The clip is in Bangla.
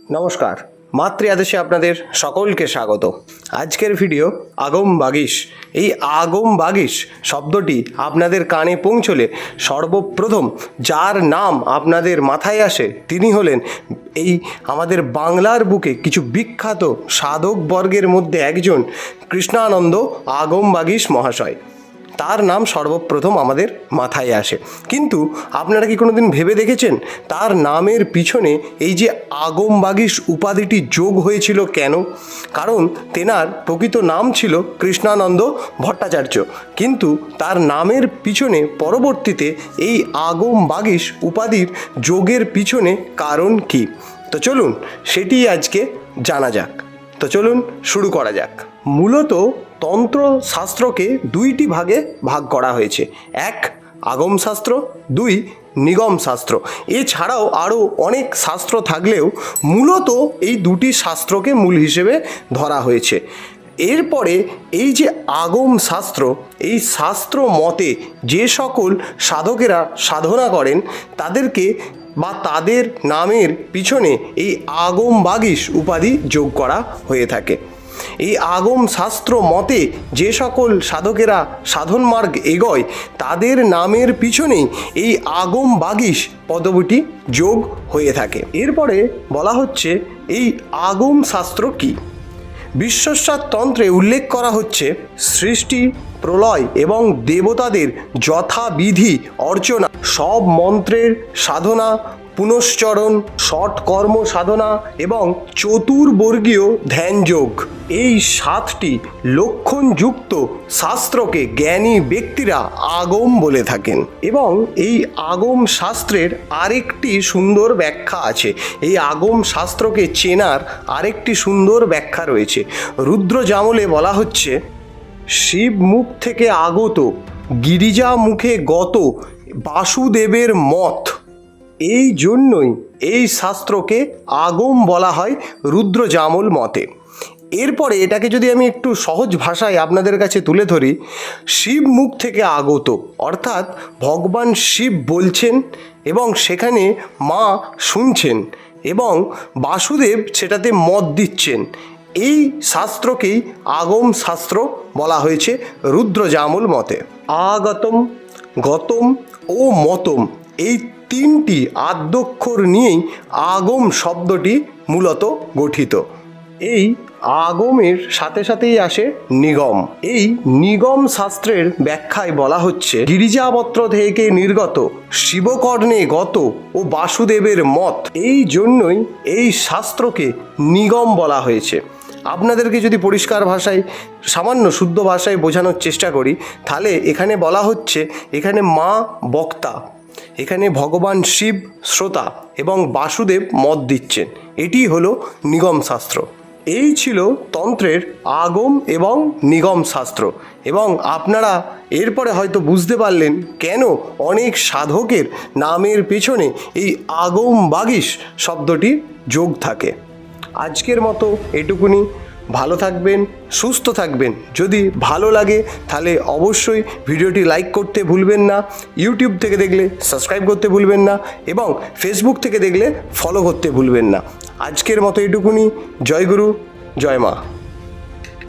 নমস্কার, মাতৃ আদেশে আপনাদের সকলকে স্বাগত। আজকের ভিডিও আগম বাগিশ। এই আগম বাগিশ শব্দটি আপনাদের কানে পৌঁছলে সর্বপ্রথম যার নাম আপনাদের মাথায় আসে তিনি হলেন এই আমাদের বাংলার বুকে কিছু বিখ্যাত সাধক বর্গের মধ্যে একজন কৃষ্ণানন্দ আগম বাগিশ মহাশয়। তার নাম সর্বপ্রথম আমাদের মাথায় আসে। কিন্তু আপনারা কি কোনোদিন ভেবে দেখেছেন তার নামের পিছনে এই যে আগম বাগিশ উপাধিটি যোগ হয়েছিল কেন? কারণ তেনার প্রকৃত নাম ছিল কৃষ্ণানন্দ ভট্টাচার্য, কিন্তু তার নামের পিছনে পরবর্তীতে এই আগম বাগিশ উপাধির যোগের পিছনে কারণ কি? তো চলুন সেটি আজকে জানা যাক। তো চলুন শুরু করা যাক। মূলত তন্ত্র শাস্ত্রকে দুইটি ভাগে ভাগ করা হয়েছে, এক আগম শাস্ত্র, দুই নিগম শাস্ত্র। এছাড়াও আরও অনেক শাস্ত্র থাকলেও মূলত এই দুটি শাস্ত্রকে মূল হিসেবে ধরা হয়েছে। এরপরে এই যে আগম শাস্ত্র, এই শাস্ত্র মতে যে সকল সাধকেরা সাধনা করেন তাদেরকে বা তাদের নামের পিছনে এই আগম বাগিশ উপাধি যোগ করা হয়ে থাকে। এই আগম শাস্ত্র মতে যে সকল সাধকেরা সাধন মার্গ এগোয় তাদের নামের পিছনেই এই আগম বাগিশ পদবীটি যোগ হয়ে থাকে। এরপরে বলা হচ্ছে এই আগম শাস্ত্র কি। বিশ্বস্বাদ তন্ত্রে উল্লেখ করা হচ্ছে সৃষ্টি, প্রলয় এবং দেবতাদের যথাবিধি অর্চনা, সব মন্ত্রের সাধনা, পুনশ্চরণ, ষটকর্ম সাধনা এবং চতুর্বর্গীয় ধ্যানযোগ, এই 7টি লক্ষণযুক্ত শাস্ত্রকে জ্ঞানী ব্যক্তিরা আগম বলে থাকেন। এবং এই আগম শাস্ত্রের আরেকটি সুন্দর ব্যাখ্যা আছে। এই আগম শাস্ত্রকে চেনার আরেকটি সুন্দর ব্যাখ্যা রয়েছে। রুদ্র জামলে বলা হচ্ছে শিব মুখ থেকে আগত, গিরিজা মুখে গত বাসুদেবের মত। এই জন্যই এই শাস্ত্রকে আগম বলা হয় রুদ্র জামল মতে। এরপরে এটাকে যদি আমি একটু সহজ ভাষায় আপনাদের কাছে তুলে ধরি, শিব মুখ থেকে আগত অর্থাৎ ভগবান শিব বলছেন এবং সেখানে মা শুনছেন এবং বাসুদেব সেটাতে মত দিচ্ছেন। এই শাস্ত্রকেই আগম শাস্ত্র বলা হয়েছে রুদ্র জামল মতে। আগতম, গতম ও মতম, এই 3টি আদ্যক্ষর নিয়েই আগম শব্দটি মূলত গঠিত। এই আগমের সাথে সাথেই আসে নিগম। এই নিগম শাস্ত্রের ব্যাখ্যায় বলা হচ্ছে গিরিজাবত্র থেকে নির্গত, শিবকর্ণে গত ও বাসুদেবের মত। এই জন্যই এই শাস্ত্রকে নিগম বলা হয়েছে। আপনাদেরকে যদি পরিষ্কার ভাষায় সামান্য শুদ্ধ ভাষায় বোঝানোর চেষ্টা করি তাহলে এখানে বলা হচ্ছে এখানে মা বক্তা, এখানে ভগবান শিব শ্রোতা এবং বাসুদেব মত দিচ্ছেন। এটি হলো নিগম শাস্ত্র। এই ছিল তন্ত্রের আগম এবং নিগম শাস্ত্র। এবং আপনারা এরপরে হয়তো বুঝতে পারলেন কেন অনেক সাধকের নামের পেছনে এই আগম বাগিশ শব্দটি যোগ থাকে। আজকের মতো এটুকুনি। ভালো থাকবেন, সুস্থ থাকবেন। যদি ভালো লাগে তাহলে অবশ্যই ভিডিওটি লাইক করতে ভুলবেন না, ইউটিউব থেকে দেখলে সাবস্ক্রাইব করতে ভুলবেন না এবং ফেসবুক থেকে দেখলে ফলো করতে ভুলবেন না। আজকের মতো এটুকুনি। জয় গুরু, জয় মা।